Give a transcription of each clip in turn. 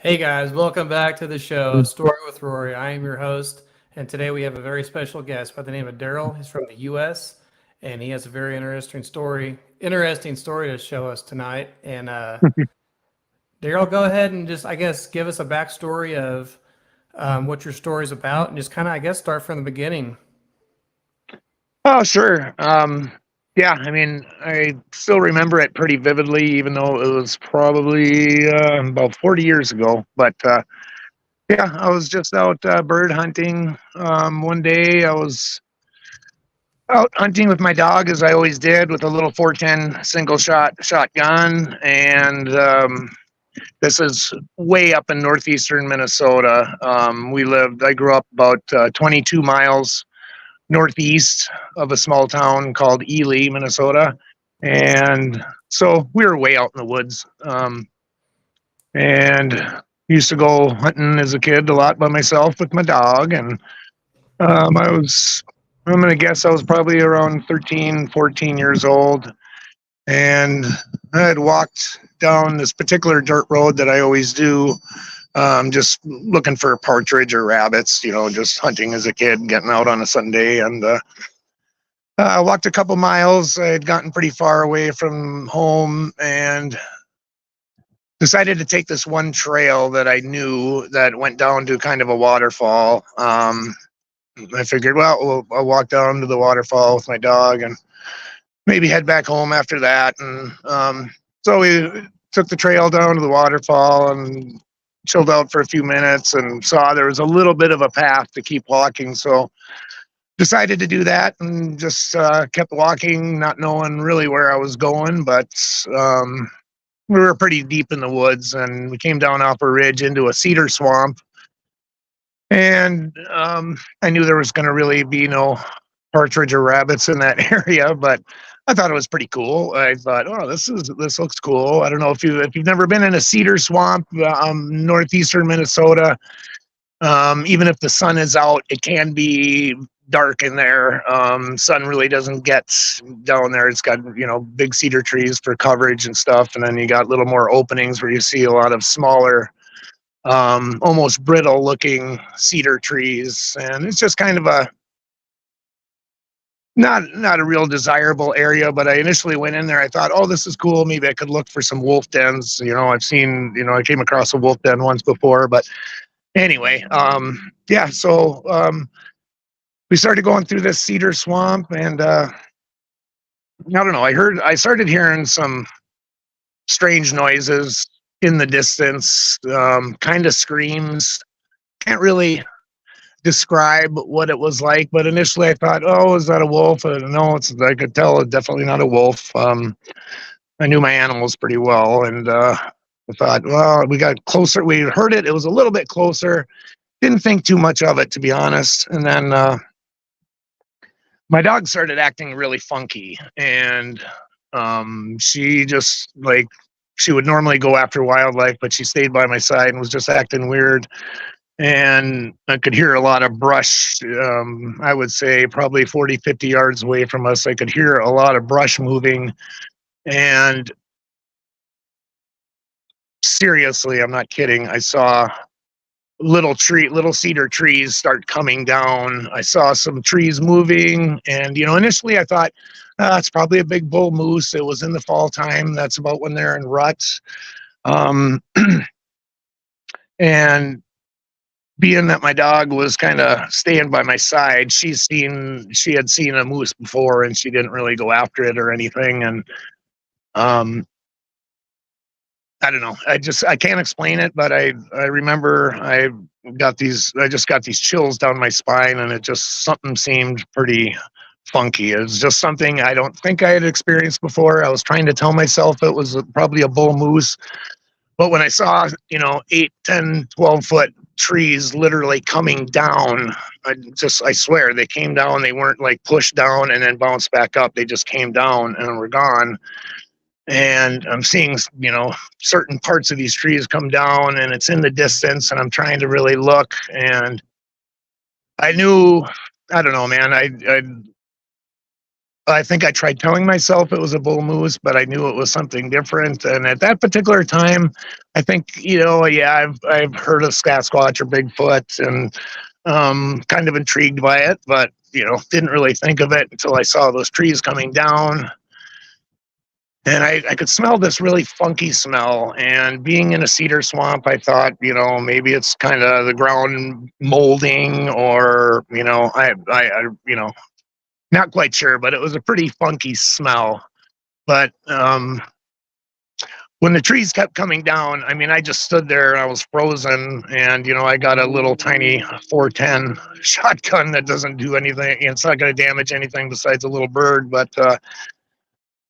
Hey guys, welcome back to the show, Story with Rory. I am your host, and today we have a very special guest by the name of Daryl. He's from the U.S. and he has a very interesting story to show us tonight. And Daryl, go ahead and just, I guess, give us a backstory of what your story is about, and just kind of, I guess, start from the beginning. Oh, sure. Yeah, I mean, I still remember it pretty vividly, even though it was probably about 40 years ago. But yeah, I was just out bird hunting. One day I was out hunting with my dog, as I always did, with a little 410 single shotgun. And this is way up in northeastern Minnesota. I grew up about 22 miles northeast of a small town called Ely, Minnesota. And so we were way out in the woods. And used to go hunting as a kid a lot by myself with my dog. And I was, I'm going to guess I was probably around 13, 14 years old. And I had walked down this particular dirt road that I always do, just looking for partridge or rabbits, just hunting as a kid, getting out on a Sunday. And I walked a couple miles. I had gotten pretty far away from home and decided to take this one trail that I knew that went down to kind of a waterfall. I figured, well, I'll walk down to the waterfall with my dog and maybe head back home after that. And so we took the trail down to the waterfall and chilled out for a few minutes and saw there was a little bit of a path to keep walking. So decided to do that and just kept walking, not knowing really where I was going. But we were pretty deep in the woods and we came down off a ridge into a cedar swamp. And I knew there was going to really be no partridge or rabbits in that area, but I thought it was pretty cool. I thought, oh, this looks cool. I don't know if you've never been in a cedar swamp, northeastern Minnesota. Even if the sun is out, it can be dark in there. Sun really doesn't get down there. It's got big cedar trees for coverage and stuff, and then you got little more openings where you see a lot of smaller, almost brittle looking cedar trees, and it's just kind of a not a real desirable area. But I initially went in there. I thought, oh, this is cool. Maybe I could look for some wolf dens. I came across a wolf den once before, but anyway, yeah. So we started going through this cedar swamp, and I don't know. I started hearing some strange noises in the distance, kind of screams. Can't really describe what it was like, but initially I thought, oh, is that a wolf? No, I could tell it's definitely not a wolf. I knew my animals pretty well, and I thought, well, we got closer. We heard it. It was a little bit closer. Didn't think too much of it, to be honest. And then my dog started acting really funky, and she just she would normally go after wildlife, but she stayed by my side and was just acting weird. And I could hear a lot of brush. I would say probably 40, 50 yards away from us. I could hear a lot of brush moving. And seriously, I'm not kidding. I saw little cedar trees start coming down. I saw some trees moving. And, initially I thought, it's probably a big bull moose. It was in the fall time. That's about when they're in ruts. And being that my dog was kind of staying by my side, she had seen a moose before and she didn't really go after it or anything. And I don't know. I can't explain it, but I remember I just got these chills down my spine, and something seemed pretty funky. It was just something I don't think I had experienced before. I was trying to tell myself it was probably a bull moose. But when I saw, 8, 10, 12-foot trees literally coming down, I swear they came down. They weren't like pushed down and then bounced back up. They just came down and were gone. And I'm seeing, certain parts of these trees come down, and it's in the distance, and I'm trying to really look. And I don't know, man. I think I tried telling myself it was a bull moose, but I knew it was something different. And at that particular time, I think, yeah, I've heard of Sasquatch or Bigfoot and kind of intrigued by it, but didn't really think of it until I saw those trees coming down. And I could smell this really funky smell. And being in a cedar swamp, I thought, maybe it's kind of the ground molding, or not quite sure, but it was a pretty funky smell. But when the trees kept coming down, I mean, I just stood there and I was frozen. And I got a little tiny 410 shotgun that doesn't do anything. It's not going to damage anything besides a little bird. But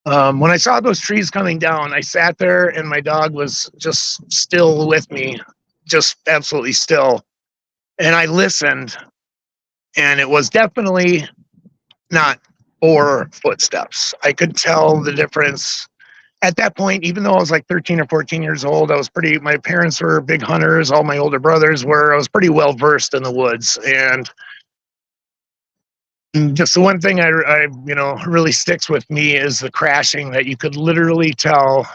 when I saw those trees coming down, I sat there and my dog was just still with me, just absolutely still. And I listened, and it was definitely not boar footsteps. I could tell the difference at that point. Even though I was like 13 or 14 years old, my parents were big hunters. All my older brothers were. I was pretty well versed in the woods. And just the one thing I really sticks with me is the crashing that you could literally tell.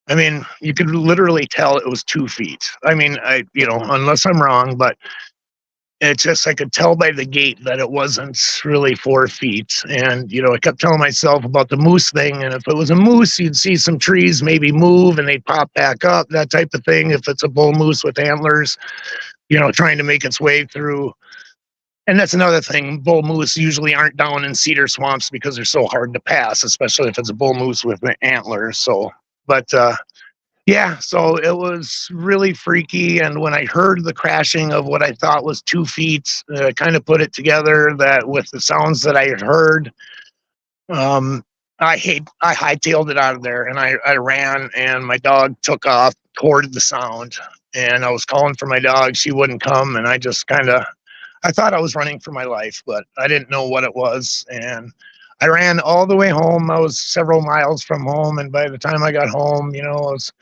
I mean, you could literally tell it was 2 feet. I mean, unless I'm wrong, but it's just, I could tell by the gait that it wasn't really 4 feet. And, I kept telling myself about the moose thing. And if it was a moose, you'd see some trees maybe move and they'd pop back up, that type of thing. If it's a bull moose with antlers, trying to make its way through. And that's another thing. Bull moose usually aren't down in cedar swamps because they're so hard to pass, especially if it's a bull moose with antlers. So, but yeah, so it was really freaky. And when I heard the crashing of what I thought was 2 feet, kind of put it together that with the sounds that I had heard, I hightailed it out of there, and I ran, and my dog took off toward the sound. And I was calling for my dog. She wouldn't come. And I thought I was running for my life, but I didn't know what it was. And I ran all the way home. I was several miles from home. And by the time I got home, I was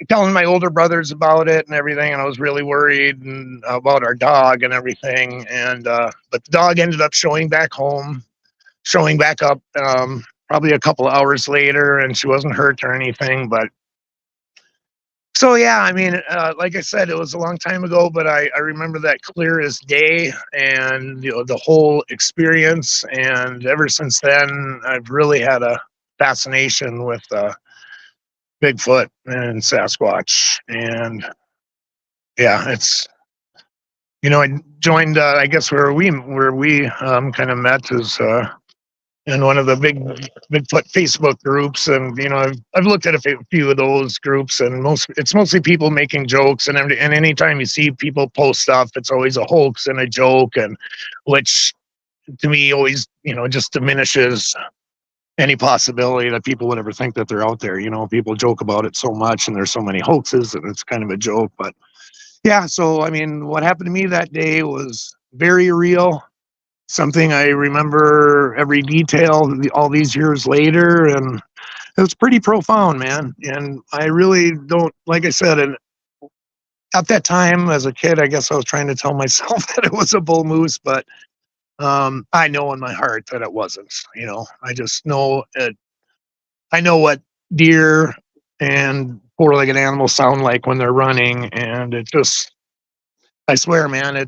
telling my older brothers about it and everything. And I was really worried about our dog and everything. And, but the dog ended up showing back up, probably a couple of hours later, and she wasn't hurt or anything. But so, yeah, I mean, like I said, it was a long time ago, but I remember that clear as day, and the whole experience. And ever since then, I've really had a fascination with Bigfoot and Sasquatch. And yeah, it's I joined. I guess where we kind of met is in one of the Bigfoot Facebook groups. And I've looked at a few of those groups, and it's mostly people making jokes. And anytime you see people post stuff, it's always a hoax and a joke, and which to me always just diminishes any possibility that people would ever think that they're out there. People joke about it so much, and there's so many hoaxes, and it's kind of a joke. But yeah, so I mean, what happened to me that day was very real. Something I remember every detail all these years later, and it was pretty profound, man. And I really don't, like I said, and at that time as a kid, I guess I was trying to tell myself that it was a bull moose, but I know in my heart that it wasn't. I just know it. I know what deer and four-legged animals sound like when they're running, and it just, I swear, man,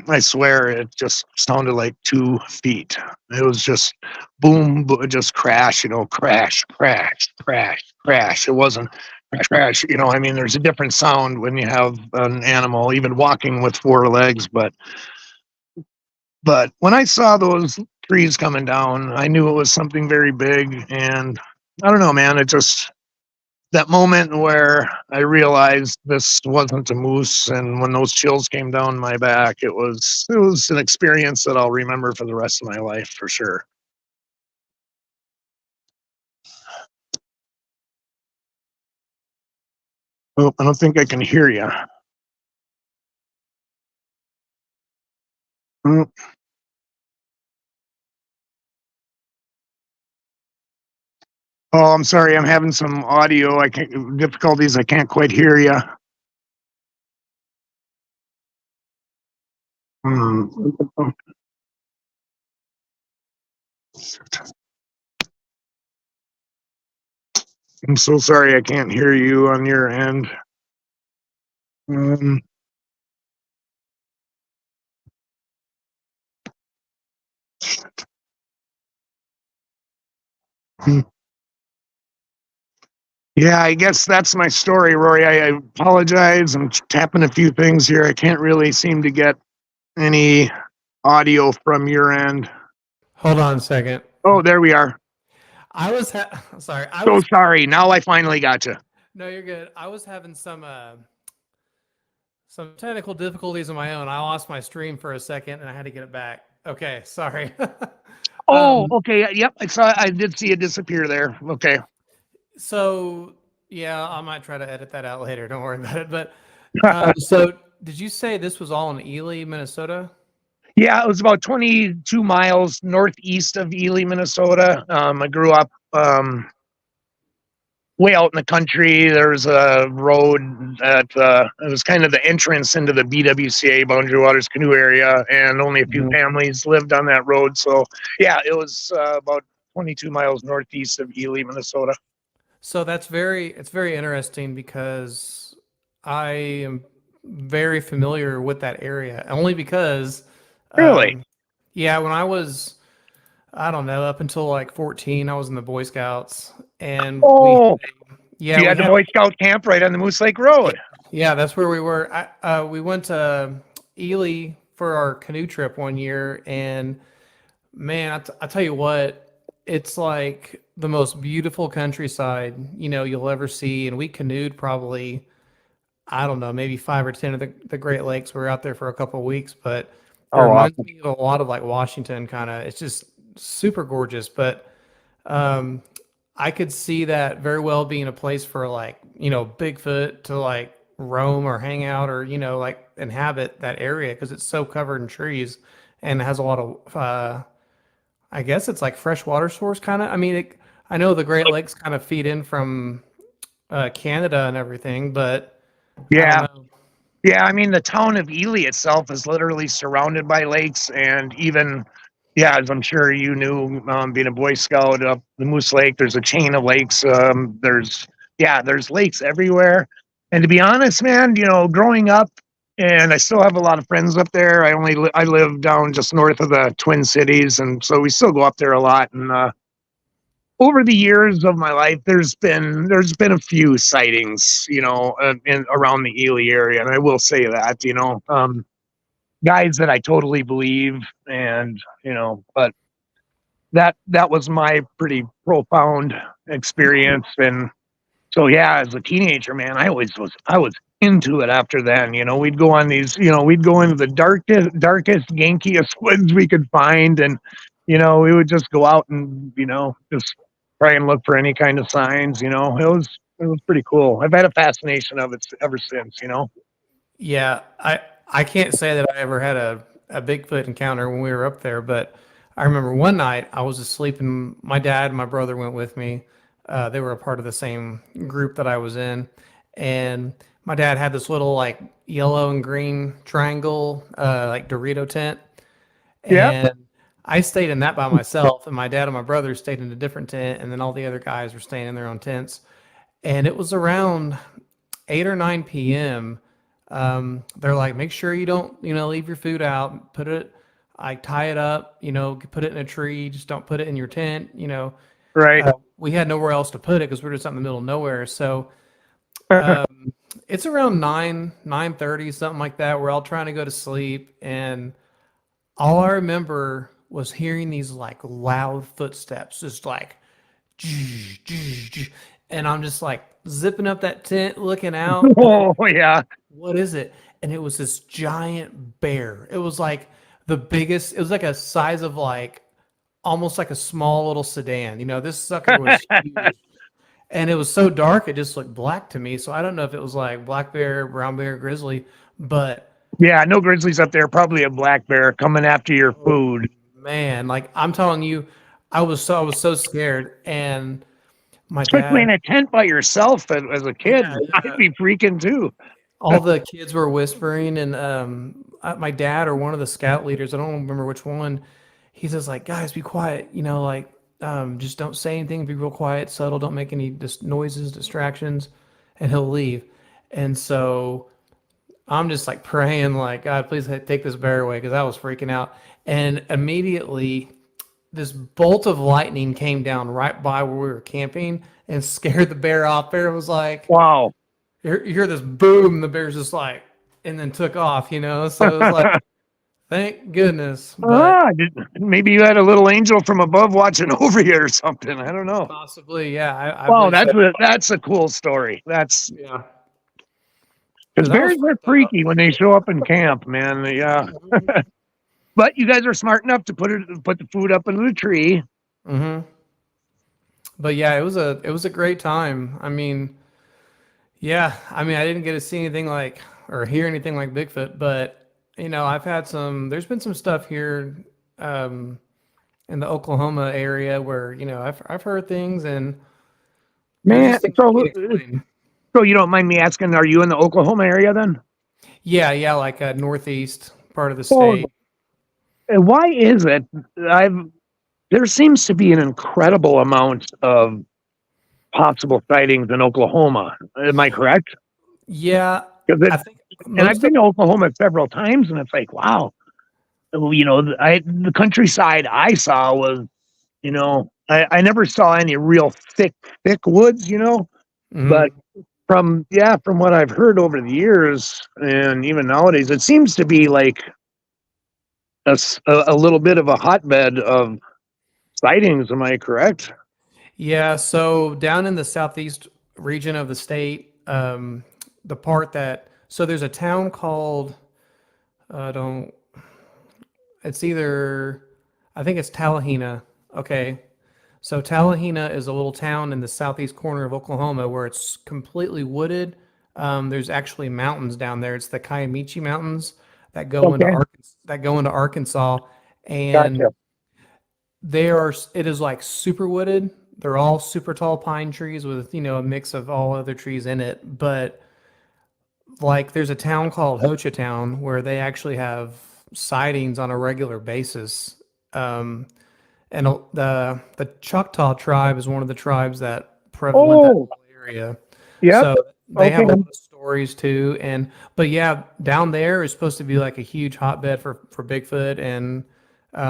I swear it just sounded like 2 feet. It was just boom, just crash, crash, crash, crash, crash. It wasn't crash, crash. I mean, there's a different sound when you have an animal, even walking with 4 legs. But when I saw those trees coming down, I knew it was something very big. And I don't know, man, it just, that moment where I realized this wasn't a moose, and when those chills came down my back, it was an experience that I'll remember for the rest of my life for sure. Oh, I don't think I can hear you. Oh, I'm sorry. I'm having some audio. I can't difficulties. I can't quite hear you. Hmm. I'm so sorry I can't hear you on your end. Um, hmm. Yeah, I guess that's my story, Rory. I apologize. I'm tapping a few things here. I can't really seem to get any audio from your end. Hold on a second. Oh, there we are. Sorry. So sorry. Now I finally got you. No, you're good. I was having some technical difficulties of my own. I lost my stream for a second and I had to get it back. Okay, sorry. Oh, okay. Yep. I did see it disappear there. Okay. So yeah, I might try to edit that out later. Don't worry about it. But so did you say this was all in Ely, Minnesota? Yeah, it was about 22 miles northeast of Ely, Minnesota. I grew up way out in the country. There's a road that it was kind of the entrance into the BWCA, Boundary Waters Canoe Area, and only a few families lived on that road. So yeah, it was about 22 miles northeast of Ely, Minnesota. So it's very interesting because I am very familiar with that area only because, Really? yeah, when I was, I don't know, up until like 14, I was in the Boy Scouts and Oh, yeah, you we had the had, Boy Scout camp right on the Moose Lake Road. yeah, that's where we were. We went to Ely for our canoe trip one year and man, I tell you what, it's like the most beautiful countryside, you'll ever see. And we canoed probably, I don't know, maybe 5 or 10 of the Great Lakes. We were out there for a couple of weeks, but it Oh, reminds awesome. me of a lot of like Washington kind of. It's just super gorgeous. But um, I could see that very well being a place for like, Bigfoot to like roam or hang out or, like inhabit that area because it's so covered in trees and has a lot of I guess it's like fresh water source kind of. I mean, I know the Great Lakes kind of feed in from Canada and everything, but I don't Yeah. know. Yeah, I mean, the town of Ely itself is literally surrounded by lakes, and even, yeah, as I'm sure you knew, being a Boy Scout up the Moose Lake, there's a chain of lakes. There's lakes everywhere. And to be honest, man, growing up, and I still have a lot of friends up there. I live down just north of the Twin Cities, and so we still go up there a lot. And over the years of my life, there's been a few sightings, in around the Ely area, and I will say that, guys that I totally believe, and but that was my pretty profound experience, and so yeah, as a teenager, man, I was into it. After then, we'd go on these, we'd go into the darkest, gankiest woods we could find, and we would just go out and just try and look for any kind of signs. It was pretty cool. I've had a fascination of it ever since. Yeah, I can't say that I ever had a Bigfoot encounter when we were up there, but I remember one night I was asleep and my dad and my brother went with me. They were a part of the same group that I was in, and my dad had this little like yellow and green triangle like Dorito tent, Yeah. and I stayed in that by myself, and my dad and my brother stayed in a different tent, and then all the other guys were staying in their own tents. And it was around 8 or 9 p.m. They're like, make sure you don't, leave your food out. I tie it up, put it in a tree. Just don't put it in your tent. Right. We had nowhere else to put it because we're just out in the middle of nowhere. So it's around 9:30, something like that. We're all trying to go to sleep, and all I remember was hearing these like loud footsteps, just like, and I'm just like zipping up that tent, looking out. Oh yeah. What is it? And it was this giant bear. It was like the biggest, it was like a size of like almost like a small little sedan. This sucker was huge. And it was so dark, it just looked black to me. So I don't know if it was like black bear, brown bear, grizzly, but Yeah, no grizzlies up there. Probably a black bear coming after your food. man, like I'm telling you, I was so scared. And my Especially in dad, a tent by yourself as a kid. yeah, I'd be freaking too. all the kids were whispering, and my dad or one of the scout leaders, I don't remember which one, he says like, guys, be quiet, you know, like just don't say anything, be real quiet, subtle, don't make any noises, distractions, and he'll leave. And so I'm just like praying, like, God, please take this bear away because I was freaking out. And immediately, this bolt of lightning came down right by where we were camping and scared the bear off. Bear was like, Wow. you hear this boom, the bear's just like, and then took off, you know? So it was like, thank goodness. But Maybe you had a little angel from above watching over you or something. I don't know. possibly, yeah, I Wow, believe so. that's a cool story. That's Yeah. because So that was bears are freaked out. freaky when they show up in camp, man. Yeah, but you guys are smart enough to put the food up into the tree. Mm-hmm. But yeah, it was a great time. I mean, yeah, I mean, I didn't get to see anything like or hear anything like Bigfoot, but you know, I've had some. There's been some stuff here um, in the Oklahoma area where you know I've heard things, and there's Man, just things I can't explain. so you don't mind me asking, are you in the Oklahoma area then? Yeah, yeah, like northeast part of the Well, state. why is it? I've There seems to be an incredible amount of possible sightings in Oklahoma. Am I correct? Yeah, Because I think and I've most of been to Oklahoma several times, and it's like, wow, you know, the countryside I saw was, you know, I never saw any real thick woods, you know, but mhm. from what I've heard over the years, and even nowadays, it seems to be like a little bit of a hotbed of sightings. Am I correct? Yeah, so down in the southeast region of the state, the part that so there's a town called don't it's either I think it's Tallahena. Okay. So Tallahena is a little town in the southeast corner of Oklahoma where it's completely wooded. There's actually mountains down there. It's the Kiamichi Mountains Okay, That go into Arkansas, and gotcha. they are it is like super wooded. They're all super tall pine trees with, you know, a mix of all other trees in it. But like there's a town called Hochatown where they actually have sightings on a regular basis. Um, and the Choctaw tribe is one of the tribes that prevalent that Oh, whole area. yep. So they Okay. have a lot of stories too. And but yeah, down there is supposed to be like a huge hotbed for Bigfoot, and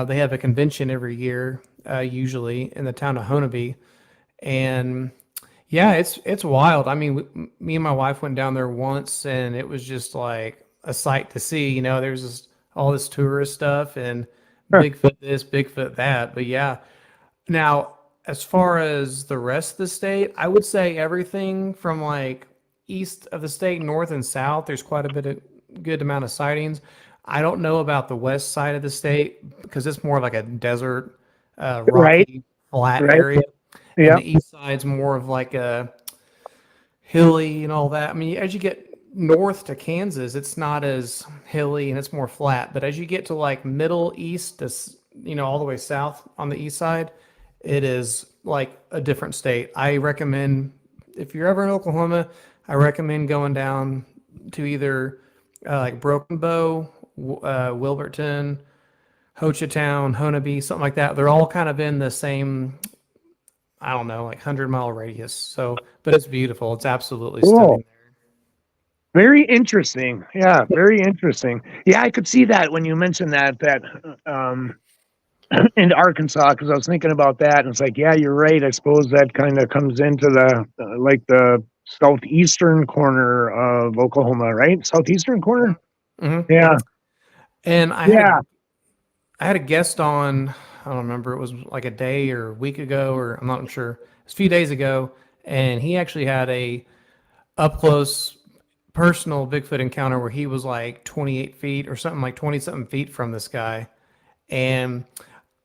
they have a convention every year, usually in the town of Honolulu. And yeah, it's wild. I mean, me and my wife went down there once, and it was just like a sight to see. You know, there's just all this tourist stuff and Huh. Bigfoot this, Bigfoot that. But yeah, now as far as the rest of the state, I would say everything from like east of the state, north and south. There's quite a bit of good amount of sightings. I don't know about the west side of the state because it's more like a desert, Right, rocky, flat right. area, and Yep. the east side's more of like a hilly and all that. I mean, as you get north to Kansas, it's not as hilly and it's more flat. But as you get to like middle east, you know, all the way south on the east side, it is like a different state. I recommend if you're ever in Oklahoma, I recommend going down to either like Broken Bow, Wilburton, Hochatown, Honolulu, something like that. They're all kind of in the same, I don't know, like 100-mile radius. So, but it's beautiful. It's absolutely Cool. stunning. Very interesting. Yeah, very interesting. Yeah, I could see that when you mentioned that um in Arkansas, because I was thinking about that, and it's like, yeah, you're right. I suppose that kind of comes into the like the southeastern corner of Oklahoma, right? Southeastern corner. Hmm. Yeah, And yeah. I had a guest on. I don't remember. It was like a day or a week ago, or I'm not sure. It's a few days ago, and he actually had a up close personal Bigfoot encounter where he was like 28 feet or something, like 20 something feet from this guy, and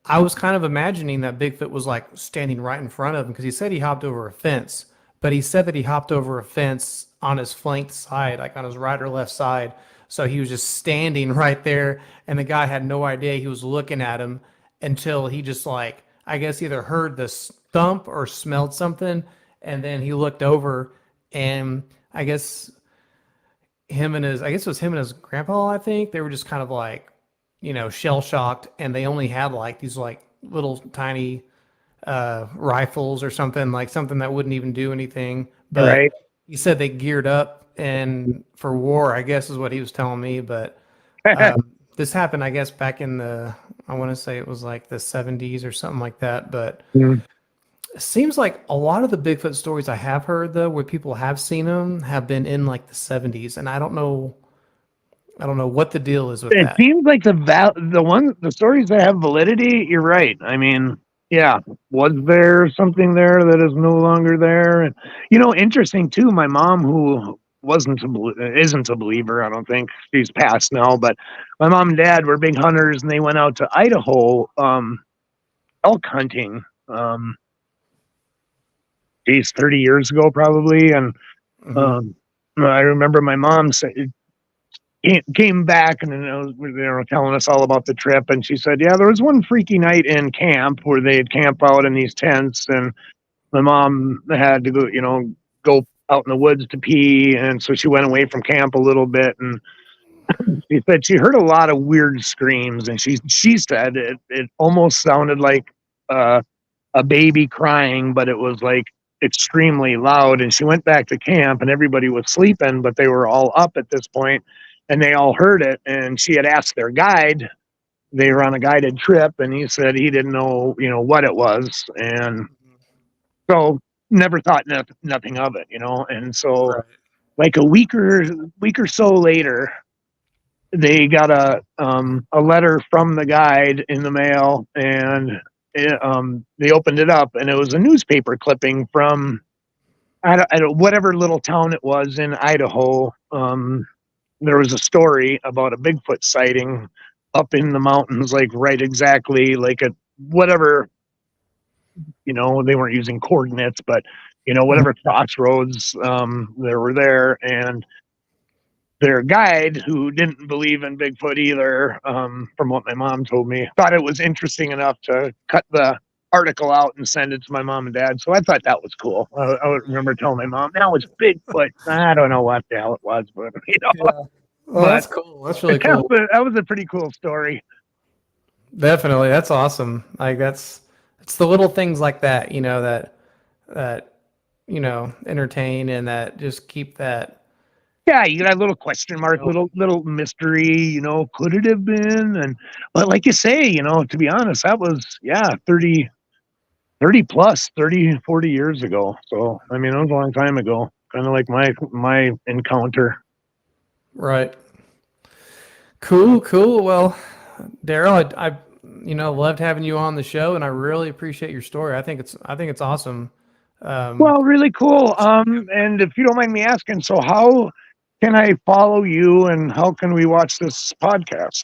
I was kind of imagining that Bigfoot was like standing right in front of him because he said he hopped over a fence, but he said that he hopped over a fence on his flanked side, like on his right or left side. So he was just standing right there, and the guy had no idea he was looking at him until he just like, I guess either heard the thump or smelled something, and then he looked over, and I guess I guess it was him and his grandpa, I think. They were just kind of like shell shocked, and they only had like these like little tiny rifles or something, like something that wouldn't even do anything. But Right. he said they geared up and for war, I guess is what he was telling me. But this happened, I guess, back in I want to say it was like the 70s or something like that. But Mm. it seems like a lot of the Bigfoot stories I have heard, though, where people have seen them, have been in like the 70s. And I don't know what the deal is with It that. seems like the stories that have validity. You're right. I mean, yeah, was there something there that is no longer there? And interesting too. My mom, who isn't a believer, I don't think she's passed now, but my mom and dad were big hunters, and they went out to Idaho, elk hunting. Geez, 30 years ago probably, and Hmm. um, I remember my mom came back and telling us all about the trip, and she said, yeah, there was one freaky night in camp where they'd camp out in these tents, and my mom had to go out in the woods to pee, and so she went away from camp a little bit, and she said she heard a lot of weird screams, and she said it almost sounded like uh, a baby crying, but it was like extremely loud. And she went back to camp, and everybody was sleeping, but they were all up at this point, and they all heard it. And she had asked their guide. They were on a guided trip, and he said he didn't know, what it was, and so never thought nothing of it, And so, Right. like a week or so later, they got a letter from the guide in the mail, and they opened it up, and it was a newspaper clipping from whatever little town it was in Idaho. There was a story about a Bigfoot sighting up in the mountains, like right exactly like at whatever, they weren't using coordinates, but Mhm. whatever crossroads they were there, and their guide, who didn't believe in Bigfoot either, from what my mom told me, thought it was interesting enough to cut the article out and send it to my mom and dad. So I thought that was cool. I would remember telling my mom, that was Bigfoot. I don't know what the hell it was, but Yeah. Well, but that's cool. That's really that cool. was a pretty cool story. Definitely. That's awesome. Like it's the little things like that, that entertain and that just keep that, Yeah, you got a little question mark, going. little mystery, could it have been? And but like you say, to be honest, that was 30 plus 30, 40 years ago. So I mean, it was a long time ago. Kind of like my encounter. Right. Cool, cool. Well, Daryl, I loved having you on the show, and I really appreciate your story. I think it's awesome. Um, Well, really cool. And if you don't mind me asking, so how can I follow you, and how can we watch this podcast?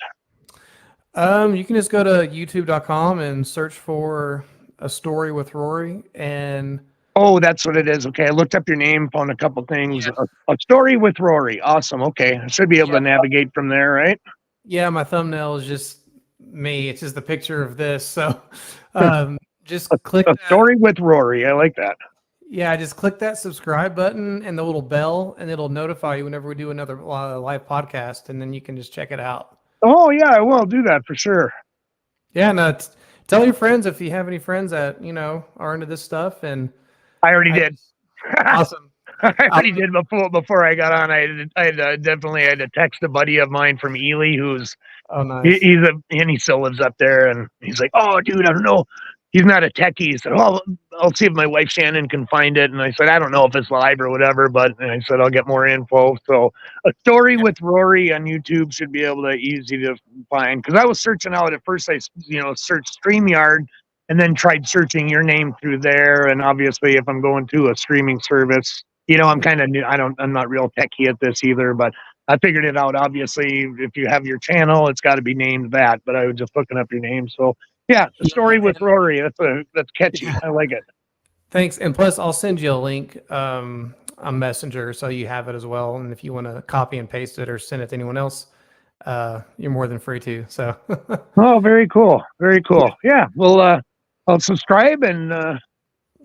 you can just go to youtube.com and search for A Story with Rory, and Oh, that's what it is. Okay, I looked up your name, found a couple things. yeah, A story with Rory. Awesome. Okay, I should be able yeah, to navigate from there, right? yeah. My thumbnail is just me. It's just the picture of this. So, just click A that. story with Rory. I like that. Yeah, just click that subscribe button and the little bell, and it'll notify you whenever we do another live podcast, and then you can just check it out. Oh yeah, I will do that for sure. Yeah, no, tell your friends if you have any friends that are into this stuff, and I already I did. just awesome. I already Um, did before I got on. I definitely had to text a buddy of mine from Ely, who's oh, nice. and he still lives up there, and he's like, oh dude, I don't know, he's not a techie. He said, oh, I'll see if my wife Shannon can find it, and I said, I don't know if it's live or whatever, but and I said I'll get more info. So A Story Yeah, with Rory on YouTube should be able to easy to find, because I was searching out at first. I searched StreamYard, and then tried searching your name through there, and obviously if I'm going to a streaming service, I'm kind of new. I'm not real techie at this either, but I figured it out. Obviously, if you have your channel, it's got to be named that. But I was just looking up your name. So yeah, A yeah, Story with Rory. That's catchy. yeah. I like it. Thanks, and plus I'll send you a link on Messenger so you have it as well. And if you want to copy and paste it or send it to anyone else, you're more than free to. So, Oh, very cool. Very cool. Yeah. Well, I'll subscribe, and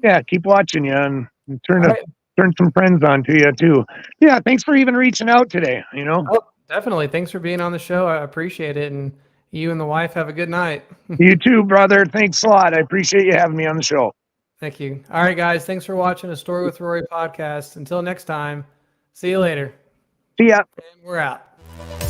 yeah, keep watching you, and all right. turn some friends on to you too. Yeah. Thanks for even reaching out today. Oh, definitely. Thanks for being on the show. I appreciate it. And You and the wife have a good night. You too, brother. Thanks a lot. I appreciate you having me on the show. Thank you. All right, guys. Thanks for watching a Story with Rory podcast. Until next time, see you later. See ya. And we're out.